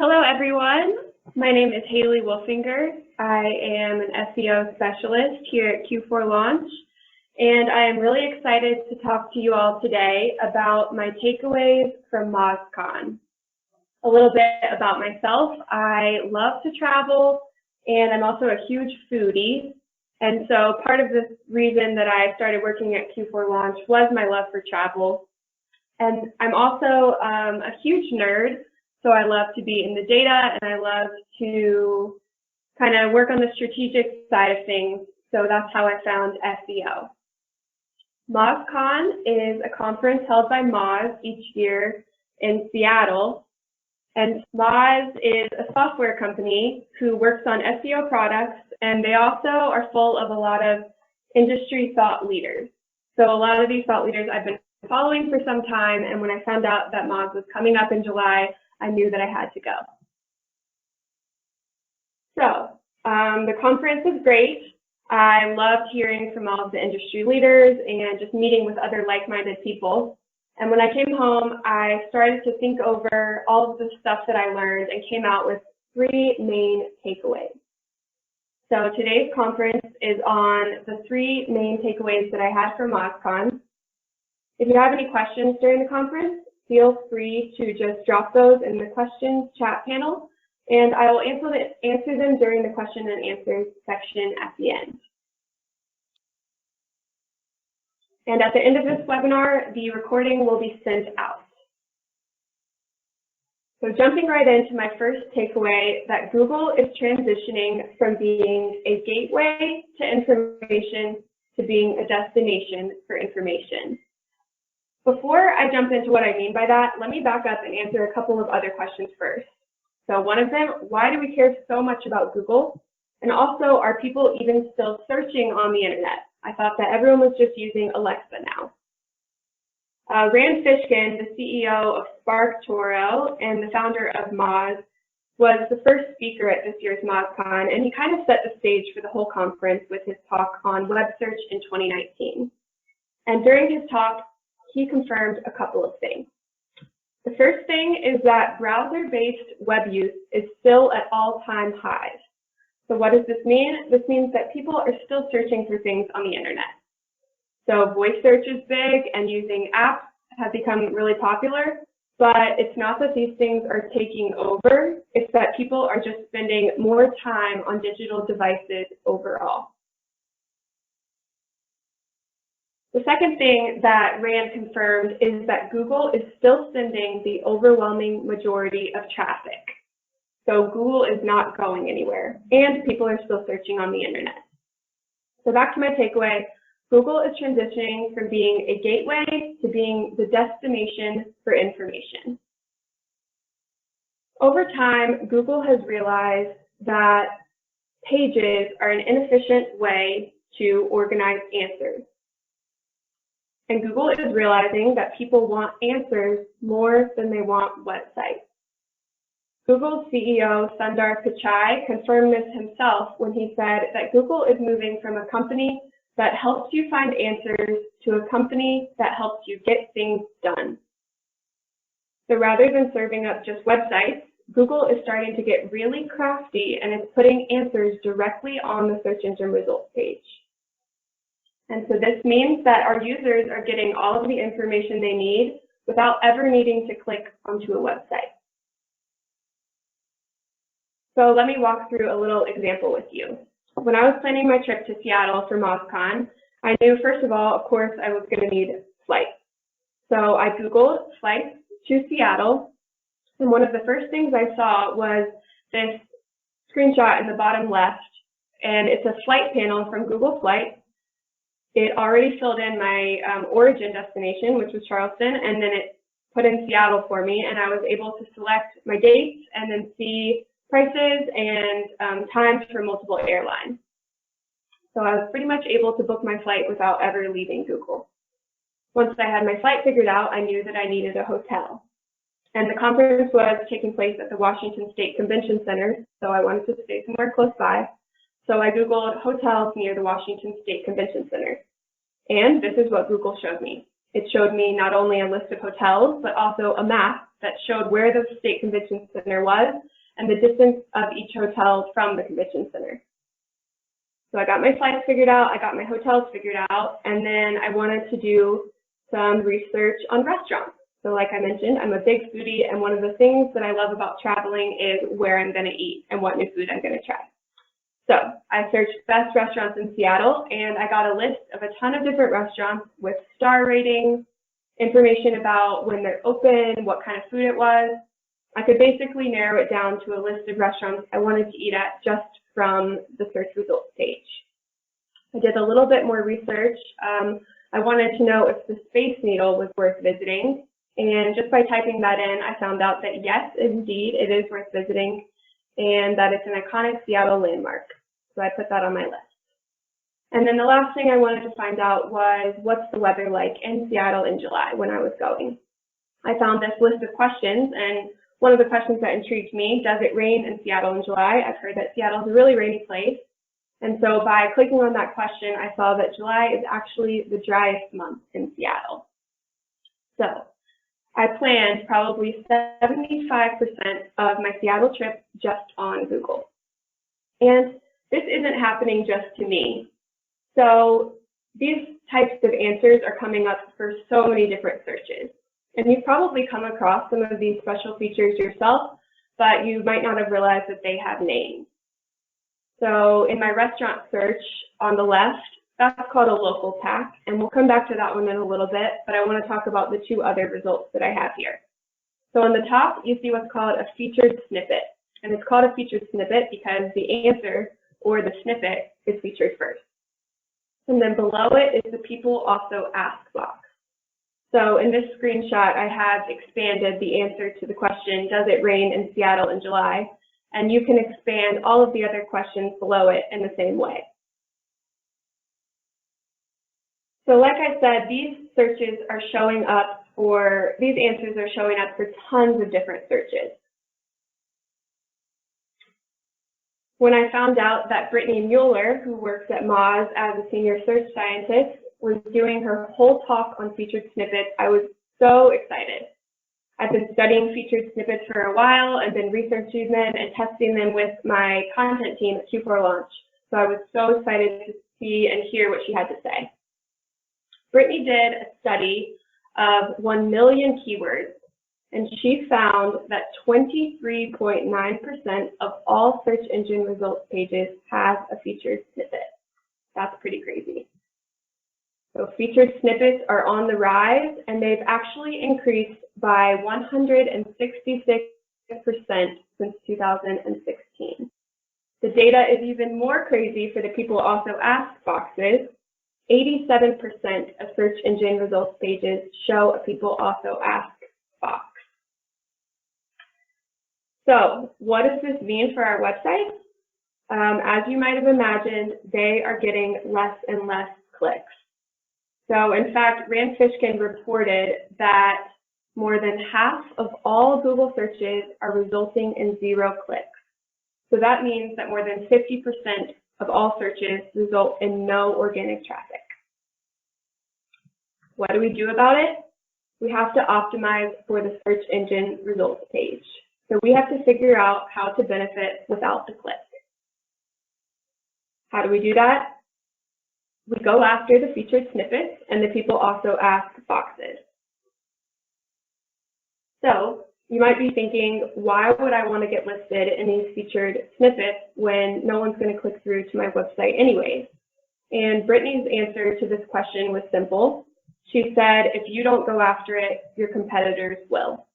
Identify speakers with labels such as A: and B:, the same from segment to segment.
A: Hello, everyone. My name is Haley Wolfinger. I am an SEO specialist here at Q4Launch, and I am really excited to talk to you all today about my takeaways from MozCon. A little bit about myself. I love to travel, and I'm also a huge foodie. And so part of the reason that I started working at Q4Launch was my love for travel. And I'm also a huge nerd. So I love to be in the data, and I love to kind of work on the strategic side of things. So that's how I found SEO. MozCon is a conference held by Moz each year in Seattle. And Moz is a software company who works on SEO products, and they also are full of a lot of industry thought leaders. So a lot of these thought leaders I've been following for some time, and when I found out that Moz was coming up in July, I knew that I had to go. So the conference was great. I loved hearing from all of the industry leaders and just meeting with other like-minded people. And when I came home, I started to think over all of the stuff that I learned and came out with 3 main takeaways. So today's conference is on the 3 main takeaways that I had from MozCon. If you have any questions during the conference, feel free to just drop those in the questions chat panel, and I will answer them during the question and answer section at the end. And at the end of this webinar, the recording will be sent out. So jumping right into my first takeaway, that Google is transitioning from being a gateway to information to being a destination for information. Before I jump into what I mean by that, let me back up and answer a couple of other questions first. So one of them, why do we care so much about Google? And also, are people even still searching on the internet? I thought that everyone was just using Alexa now. Rand Fishkin, the CEO of SparkToro and the founder of Moz, was the first speaker at this year's MozCon, and he kind of set the stage for the whole conference with his talk on web search in 2019. And during his talk, he confirmed a couple of things. The first thing is that browser-based web use is still at all-time highs. So what does this mean? This means that people are still searching for things on the internet. So voice search is big, and using apps have become really popular, but it's not that these things are taking over, it's that people are just spending more time on digital devices overall. The second thing that Rand confirmed is that Google is still sending the overwhelming majority of traffic. So Google is not going anywhere, and people are still searching on the internet. So back to my takeaway, Google is transitioning from being a gateway to being the destination for information. Over time, Google has realized that pages are an inefficient way to organize answers. And Google is realizing that people want answers more than they want websites. Google's CEO, Sundar Pichai, confirmed this himself when he said that Google is moving from a company that helps you find answers to a company that helps you get things done. So rather than serving up just websites, Google is starting to get really crafty and is putting answers directly on the search engine results page. And so this means that our users are getting all of the information they need without ever needing to click onto a website. So let me walk through a little example with you. When I was planning my trip to Seattle for MozCon, I knew, first of all, of course, I was going to need flights. So I Googled flights to Seattle, and one of the first things I saw was this screenshot in the bottom left, and it's a flight panel from Google Flights. It already filled in my origin destination, which was Charleston, and then it put in Seattle for me, and I was able to select my dates and then see prices and times for multiple airlines. So I was pretty much able to book my flight without ever leaving Google. Once I had my flight figured out, I knew that I needed a hotel. And the conference was taking place at the Washington State Convention Center, so I wanted to stay somewhere close by. So I Googled hotels near the Washington State Convention Center. And this is what Google showed me. It showed me not only a list of hotels, but also a map that showed where the State Convention Center was and the distance of each hotel from the convention center. So I got my flights figured out, I got my hotels figured out, and then I wanted to do some research on restaurants. So like I mentioned, I'm a big foodie, and one of the things that I love about traveling is where I'm going to eat and what new food I'm going to try. So I searched best restaurants in Seattle, and I got a list of a ton of different restaurants with star ratings, information about when they're open, what kind of food it was. I could basically narrow it down to a list of restaurants I wanted to eat at just from the search results page. I did a little bit more research. I wanted to know if the Space Needle was worth visiting, and just by typing that in, I found out that yes, indeed, it is worth visiting, and that it's an iconic Seattle landmark. So I put that on my list. And then the last thing I wanted to find out was, what's the weather like in Seattle in July when I was going? I found this list of questions, and one of the questions that intrigued me, does it rain in Seattle in July? I've heard that Seattle is a really rainy place. And so by clicking on that question, I saw that July is actually the driest month in Seattle. So I planned probably 75% of my Seattle trip just on Google. And this isn't happening just to me. So these types of answers are coming up for so many different searches. And you've probably come across some of these special features yourself, but you might not have realized that they have names. So in my restaurant search on the left, that's called a local pack, and we'll come back to that one in a little bit, but I want to talk about the two other results that I have here. So on the top, you see what's called a featured snippet, and it's called a featured snippet because the answer, or the snippet, is featured first. And then below it is the people also ask box. So in this screenshot, I have expanded the answer to the question, does it rain in Seattle in July? And you can expand all of the other questions below it in the same way. So like I said, these searches are showing up for, these answers are showing up for tons of different searches. When I found out that Brittany Mueller, who works at Moz as a senior search scientist, was doing her whole talk on featured snippets, I was so excited. I've been studying featured snippets for a while and been researching them and testing them with my content team at Q4Launch. So I was so excited to see and hear what she had to say. Brittany did a study of 1 million keywords, and she found that 23.9% of all search engine results pages have a featured snippet. That's pretty crazy. So featured snippets are on the rise, and they've actually increased by 166% since 2016. The data is even more crazy for the people also ask boxes. 87% of search engine results pages show a people also ask box. So what does this mean for our website? As you might have imagined, they are getting less and less clicks. So in fact, Rand Fishkin reported that more than half of all Google searches are resulting in 0 clicks. So that means that more than 50% of all searches result in no organic traffic. What do we do about it? We have to optimize for the search engine results page. So we have to figure out how to benefit without the click. How do we do that? We go after the featured snippets and the people also ask boxes. So you might be thinking, why would I want to get listed in these featured snippets when no one's going to click through to my website anyways? And Brittany's answer to this question was simple. She said, if you don't go after it, your competitors will.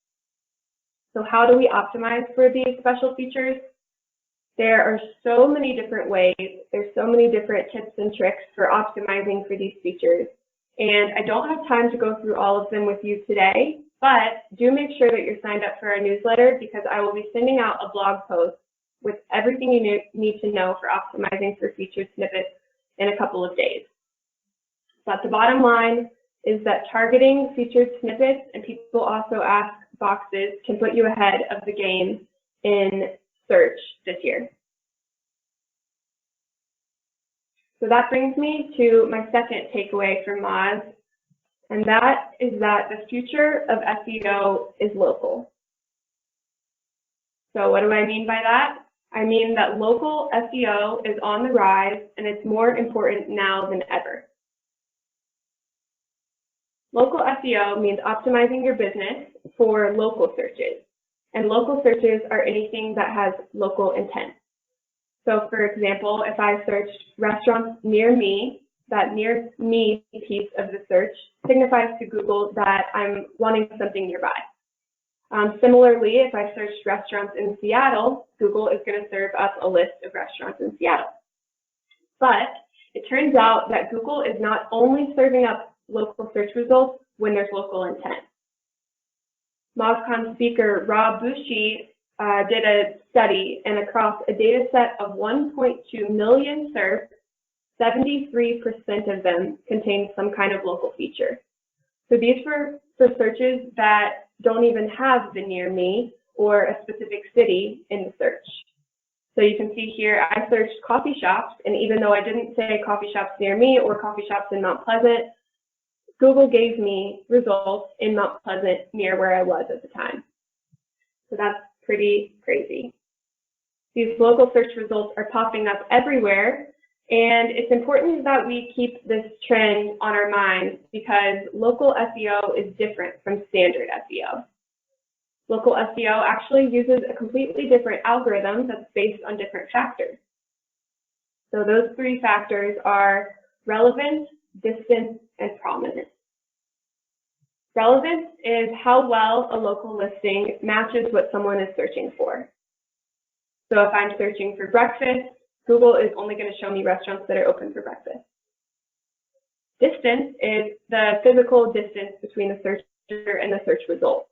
A: So how do we optimize for these special features? There are so many different ways. There's so many different tips and tricks for optimizing for these features. And I don't have time to go through all of them with you today, but do make sure that you're signed up for our newsletter because I will be sending out a blog post with everything you need to know for optimizing for featured snippets in a couple of days. But the bottom line is that targeting featured snippets and people also ask boxes can put you ahead of the game in search this year. So that brings me to my second takeaway from Moz, and that is that the future of SEO is local. So what do I mean by that? I mean that local SEO is on the rise and it's more important now than ever. Local SEO means optimizing your business for local searches. And local searches are anything that has local intent. So for example, if I searched restaurants near me, that near me piece of the search signifies to Google that I'm wanting something nearby. Similarly, if I searched restaurants in Seattle, Google is going to serve up a list of restaurants in Seattle. But it turns out that Google is not only serving up local search results when there's local intent. MozCon speaker Rob Bushi did a study, and across a data set of 1.2 million SERPs, 73% of them contain some kind of local feature. So these were for searches that don't even have the near me or a specific city in the search. So you can see here, I searched coffee shops, and even though I didn't say coffee shops near me or coffee shops in Mount Pleasant, Google gave me results in Mount Pleasant near where I was at the time. So that's pretty crazy. These local search results are popping up everywhere, and it's important that we keep this trend on our minds because local SEO is different from standard SEO. Local SEO actually uses a completely different algorithm that's based on different factors. So those three factors are relevance, distance, and prominence. Relevance is how well a local listing matches what someone is searching for. So if I'm searching for breakfast, Google is only going to show me restaurants that are open for breakfast. Distance is the physical distance between the searcher and the search result.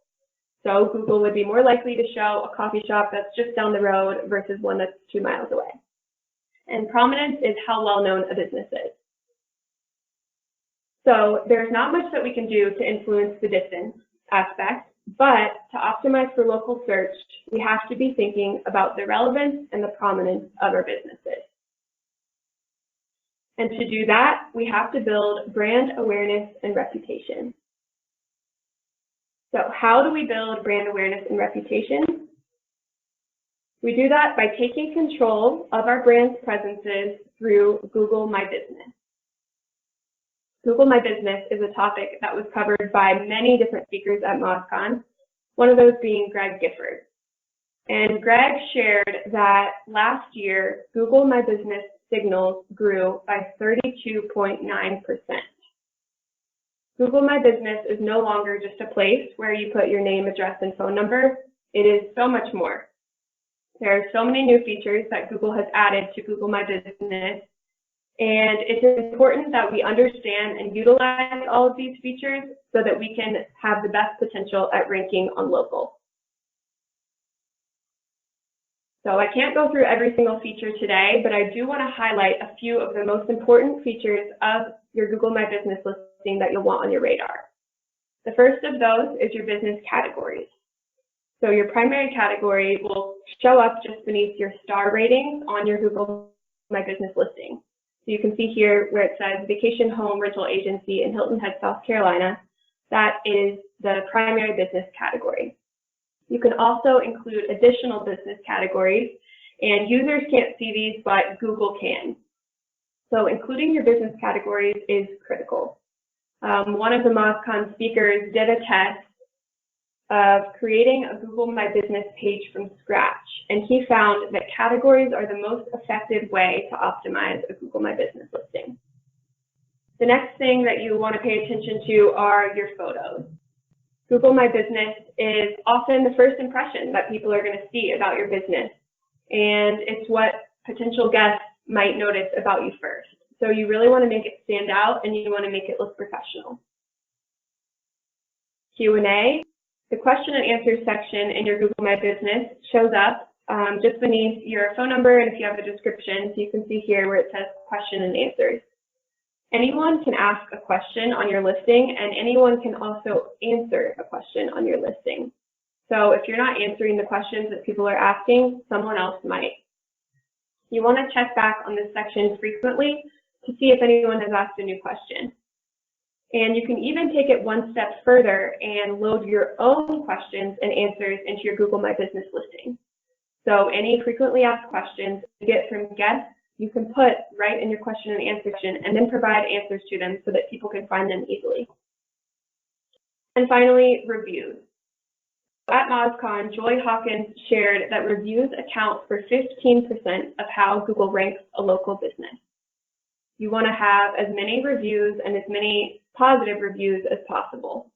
A: So Google would be more likely to show a coffee shop that's just down the road versus one that's 2 miles away. And prominence is how well known a business is. So there's not much that we can do to influence the distance aspect, but to optimize for local search, we have to be thinking about the relevance and the prominence of our businesses. And to do that, we have to build brand awareness and reputation. So how do we build brand awareness and reputation? We do that by taking control of our brand's presences through Google My Business. Google My Business is a topic that was covered by many different speakers at MozCon, one of those being Greg Gifford. And Greg shared that last year, Google My Business signals grew by 32.9%. Google My Business is no longer just a place where you put your name, address, and phone number. It is so much more. There are so many new features that Google has added to Google My Business, and it's important that we understand and utilize all of these features so that we can have the best potential at ranking on local. So I can't go through every single feature today, but I do want to highlight a few of the most important features of your Google My Business listing that you'll want on your radar. The first of those is your business categories. So your primary category will show up just beneath your star ratings on your Google My Business listing. So you can see here where it says Vacation Home Rental Agency in Hilton Head, South Carolina. That is the primary business category. You can also include additional business categories, and users can't see these, but Google can. So including your business categories is critical. One of the MozCon speakers did a test of creating a Google My Business page from scratch, and he found that categories are the most effective way to optimize a Google My Business listing. The next thing that you want to pay attention to are your photos. Google My Business is often the first impression that people are going to see about your business, and it's what potential guests might notice about you first. So you really want to make it stand out, and you want to make it look professional. Q&A. The question and answer section in your Google My Business shows up just beneath your phone number, and if you have a description, so you can see here where it says question and answers. Anyone can ask a question on your listing, and anyone can also answer a question on your listing. So if you're not answering the questions that people are asking, someone else might. You want to check back on this section frequently to see if anyone has asked a new question. And you can even take it one step further and load your own questions and answers into your Google My Business listing. So any frequently asked questions you get from guests, you can put right in your question and answer section and then provide answers to them so that people can find them easily. And finally, reviews. At MozCon, Joy Hawkins shared that reviews account for 15% of how Google ranks a local business. You want to have as many reviews and as many positive reviews as possible.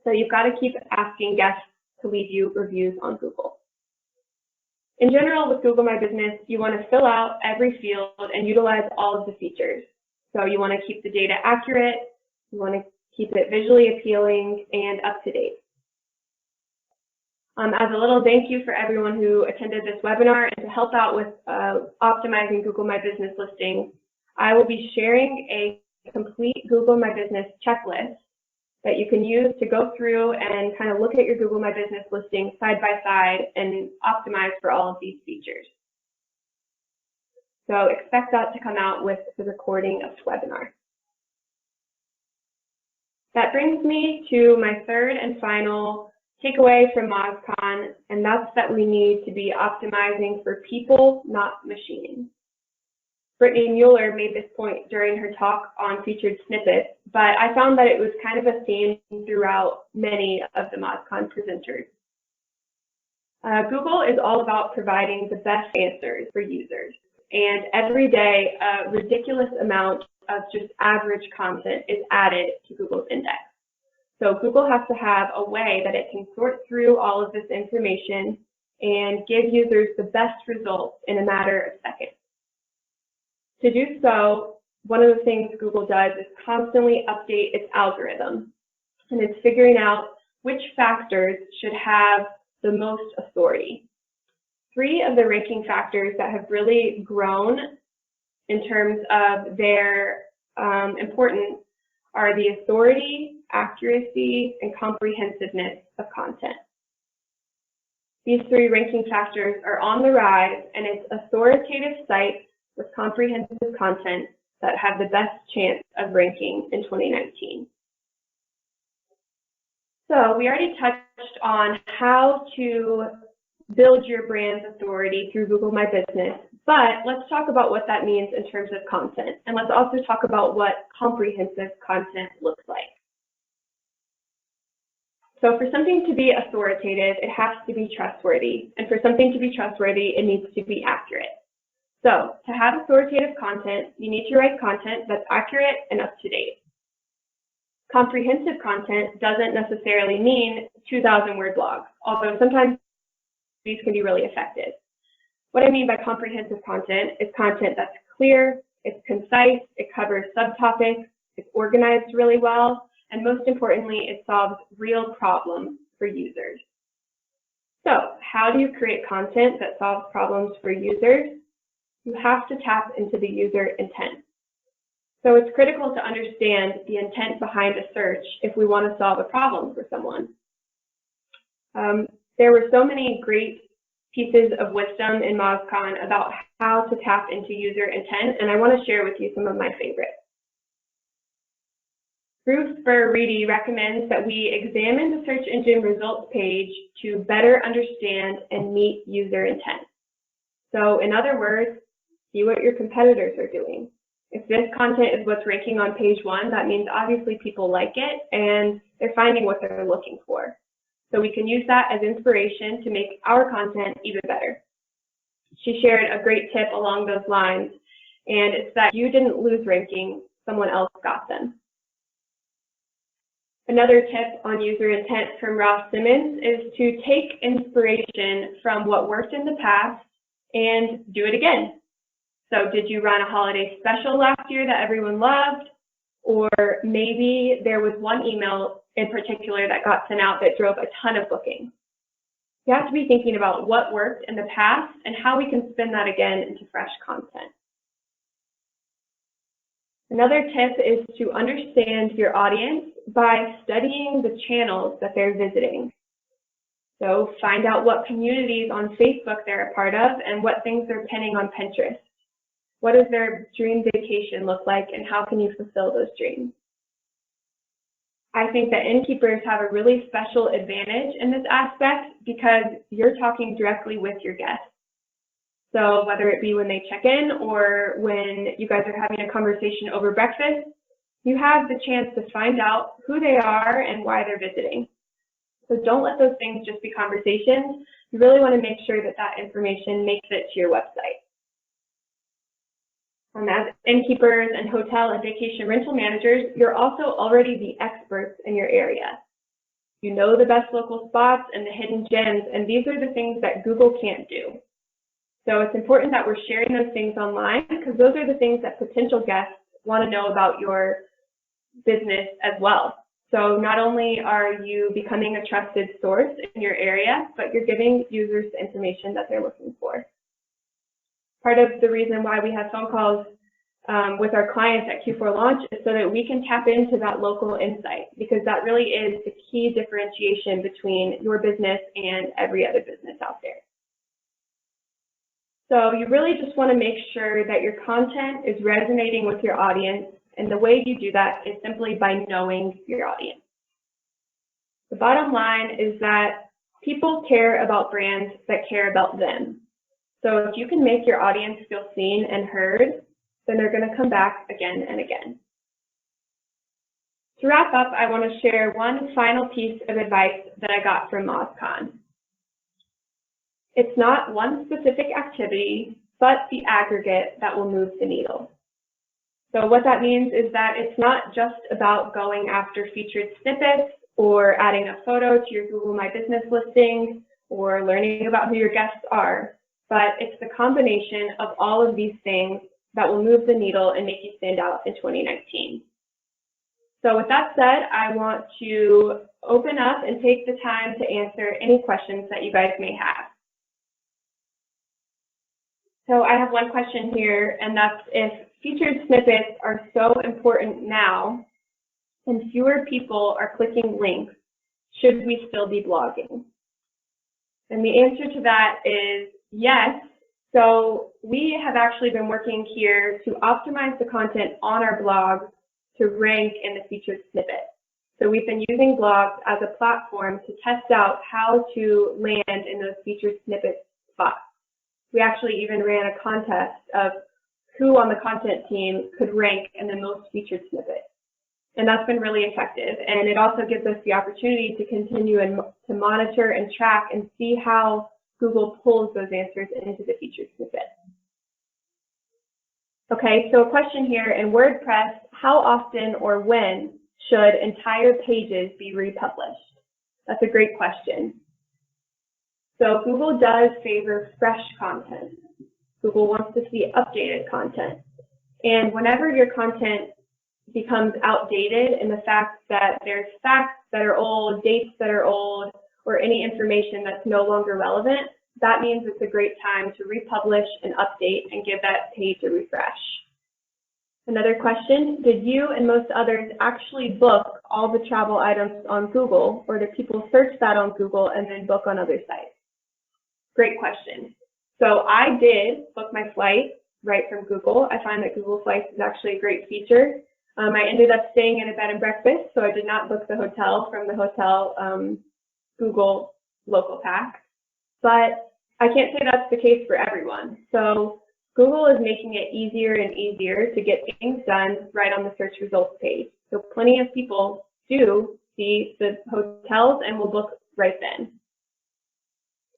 A: So you've got to keep asking guests to leave you reviews on Google. In general, with Google My Business, you want to fill out every field and utilize all of the features. So you want to keep the data accurate, you want to keep it visually appealing and up to date. As a little thank you for everyone who attended this webinar and to help out with optimizing Google My Business listings, I will be sharing a complete Google My Business checklist that you can use to go through and kind of look at your Google My Business listing side by side and optimize for all of these features. So expect that to come out with the recording of the webinar. That brings me to my third and final takeaway from MozCon, and that's that we need to be optimizing for people, not machining. Brittany Mueller made this point during her talk on featured snippets, but I found that it was kind of a theme throughout many of the MozCon presenters. Google is all about providing the best answers for users, and every day a ridiculous amount of just average content is added to Google's index. So Google has to have a way that it can sort through all of this information and give users the best results in a matter of seconds. To do so, one of the things Google does is constantly update its algorithm, and it's figuring out which factors should have the most authority. 3 of the ranking factors that have really grown in terms of their importance are the authority, accuracy, and comprehensiveness of content. These 3 ranking factors are on the rise, and it's authoritative sites with comprehensive content that have the best chance of ranking in 2019. So we already touched on how to build your brand's authority through Google My Business, but let's talk about what that means in terms of content, and let's also talk about what comprehensive content looks like. So for something to be authoritative, it has to be trustworthy, and for something to be trustworthy, it needs to be accurate. So to have authoritative content, you need to write content that's accurate and up to date. Comprehensive content doesn't necessarily mean 2,000-word blogs, although sometimes these can be really effective. What I mean by comprehensive content is content that's clear, it's concise, it covers subtopics, it's organized really well, and most importantly, it solves real problems for users. So how do you create content that solves problems for users? You have to tap into the user intent. So it's critical to understand the intent behind a search if we want to solve a problem for someone. There were so many great pieces of wisdom in MozCon about how to tap into user intent, and I want to share with you some of my favorites. Bruce Burr-Reedy recommends that we examine the search engine results page to better understand and meet user intent. So in other words, see what your competitors are doing. If this content is what's ranking on page 1, that means obviously people like it and they're finding what they're looking for. So we can use that as inspiration to make our content even better. She shared a great tip along those lines, and it's that you didn't lose ranking, someone else got them. Another tip on user intent from Ross Simmons is to take inspiration from what worked in the past and do it again. So did you run a holiday special last year that everyone loved? Or maybe there was one email in particular that got sent out that drove a ton of bookings. You have to be thinking about what worked in the past and how we can spin that again into fresh content. Another tip is to understand your audience by studying the channels that they're visiting. So find out what communities on Facebook they're a part of and what things they're pinning on Pinterest. What does their dream vacation look like and how can you fulfill those dreams? I think that innkeepers have a really special advantage in this aspect because you're talking directly with your guests. So whether it be when they check in or when you guys are having a conversation over breakfast, you have the chance to find out who they are and why they're visiting. So don't let those things just be conversations. You really want to make sure that that information makes it to your website. As innkeepers and hotel and vacation rental managers, you're also already the experts in your area. You know the best local spots and the hidden gems, and these are the things that Google can't do. So it's important that we're sharing those things online because those are the things that potential guests want to know about your business as well. So not only are you becoming a trusted source in your area, but you're giving users the information that they're looking for. Part of the reason why we have phone calls with our clients at Q4Launch is so that we can tap into that local insight, because that really is the key differentiation between your business and every other business out there. So you really just want to make sure that your content is resonating with your audience, and the way you do that is simply by knowing your audience. The bottom line is that people care about brands that care about them. So if you can make your audience feel seen and heard, then they're going to come back again and again. To wrap up, I want to share one final piece of advice that I got from MozCon. It's not one specific activity, but the aggregate that will move the needle. So what that means is that it's not just about going after featured snippets or adding a photo to your Google My Business listing or learning about who your guests are, but it's the combination of all of these things that will move the needle and make you stand out in 2019. So with that said, I want to open up and take the time to answer any questions that you guys may have. So I have one question here, and that's if featured snippets are so important now and fewer people are clicking links, should we still be blogging? And the answer to that is yes. So we have actually been working here to optimize the content on our blog to rank in the featured snippet. So we've been using blogs as a platform to test out how to land in those featured snippet spots. We actually even ran a contest of who on the content team could rank in the most featured snippet. And that's been really effective. And it also gives us the opportunity to continue and to monitor and track and see how Google pulls those answers into the featured snippet. Okay, so a question here, in WordPress, how often or when should entire pages be republished? That's a great question. So Google does favor fresh content. Google wants to see updated content. And whenever your content becomes outdated in the fact that there's facts that are old, dates that are old, or any information that's no longer relevant, that means it's a great time to republish and update and give that page a refresh. Another question, did you and most others actually book all the travel items on Google, or do people search that on Google and then book on other sites? Great question. So I did book my flight right from Google. I find that Google Flights is actually a great feature. I ended up staying in a bed and breakfast, so I did not book the hotel from the hotel Google local pack. But I can't say that's the case for everyone. So Google is making it easier and easier to get things done right on the search results page. So plenty of people do see the hotels and will book right then.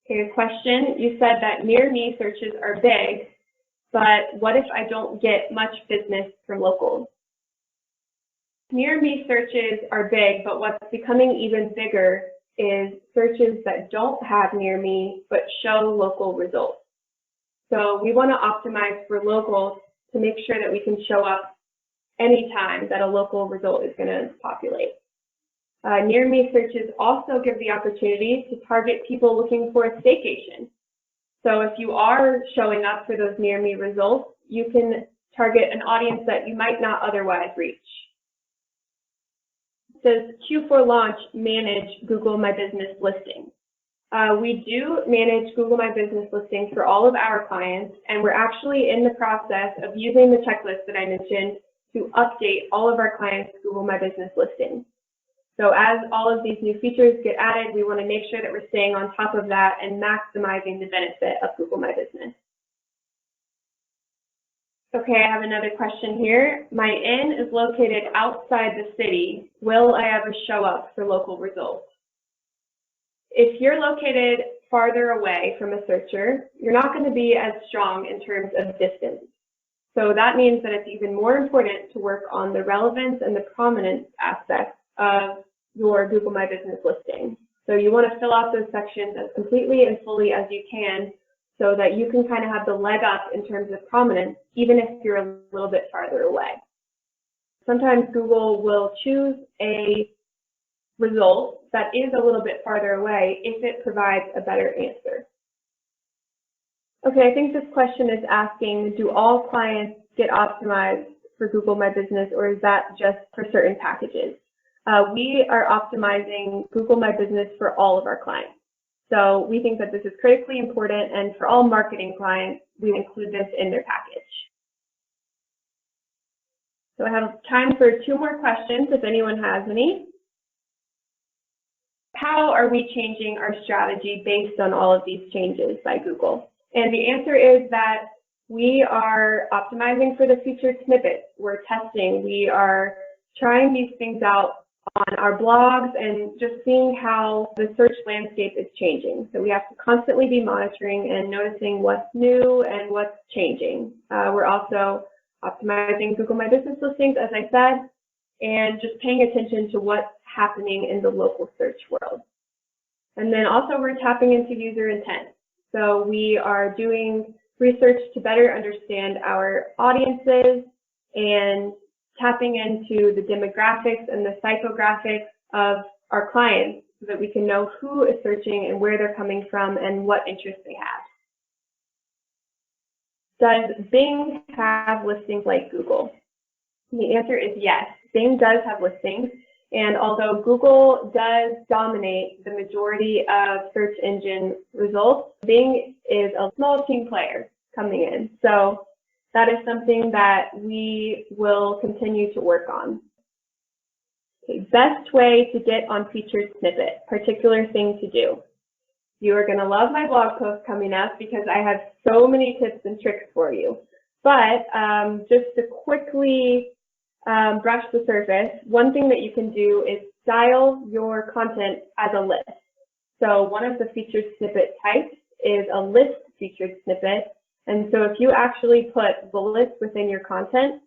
A: Okay, a question. You said that near me searches are big, but what if I don't get much business from locals? Near me searches are big, but what's becoming even bigger is searches that don't have near me but show local results. So we want to optimize for locals to make sure that we can show up anytime that a local result is going to populate. Near me searches also give the opportunity to target people looking for a staycation. So if you are showing up for those near me results, you can target an audience that you might not otherwise reach. Does Q4Launch manage Google My Business listings? We do manage Google My Business listings for all of our clients, and we're actually in the process of using the checklist that I mentioned to update all of our clients' Google My Business listings. So as all of these new features get added, we want to make sure that we're staying on top of that and maximizing the benefit of Google My Business. Okay, I have another question here. My inn is located outside the city. Will I ever show up for local results? If you're located farther away from a searcher, you're not going to be as strong in terms of distance. So that means that it's even more important to work on the relevance and the prominence aspects of your Google My Business listing. So you want to fill out those sections as completely and fully as you can so that you can kind of have the leg up in terms of prominence, even if you're a little bit farther away. Sometimes Google will choose a result that is a little bit farther away if it provides a better answer. Okay, I think this question is asking, do all clients get optimized for Google My Business, or is that just for certain packages? We are optimizing Google My Business for all of our clients. So we think that this is critically important, and for all marketing clients, we include this in their package. So I have time for 2 more questions if anyone has any. How are we changing our strategy based on all of these changes by Google? And the answer is that we are optimizing for the featured snippets. We're testing. We are trying these things out on our blogs and just seeing how the search landscape is changing. So we have to constantly be monitoring and noticing what's new and what's changing. We're also optimizing Google My Business listings, as I said, and just paying attention to what's happening in the local search world. And then also we're tapping into user intent. So we are doing research to better understand our audiences and tapping into the demographics and the psychographics of our clients so that we can know who is searching and where they're coming from and what interests they have. Does Bing have listings like Google? The answer is yes. Bing does have listings, and although Google does dominate the majority of search engine results, Bing is a small team player coming in. So that is something that we will continue to work on. Okay, best way to get on featured snippet, particular thing to do. You are going to love my blog post coming up because I have so many tips and tricks for you. But just to quickly brush the surface, one thing that you can do is style your content as a list. So one of the featured snippet types is a list featured snippet. And so if you actually put bullets within your content,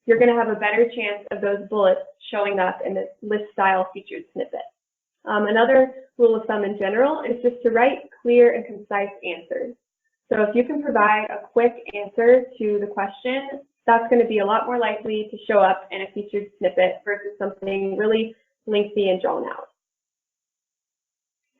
A: you're going to have a better chance of those bullets showing up in this list style featured snippet. Another rule of thumb in general is just to write clear and concise answers. So if you can provide a quick answer to the question, that's going to be a lot more likely to show up in a featured snippet versus something really lengthy and drawn out.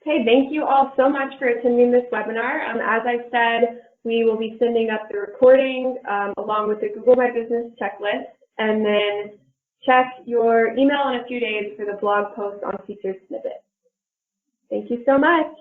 A: Okay, thank you all so much for attending this webinar. As I said, we will be sending up the recording along with the Google My Business checklist, and then check your email in a few days for the blog post on featured snippets. Thank you so much.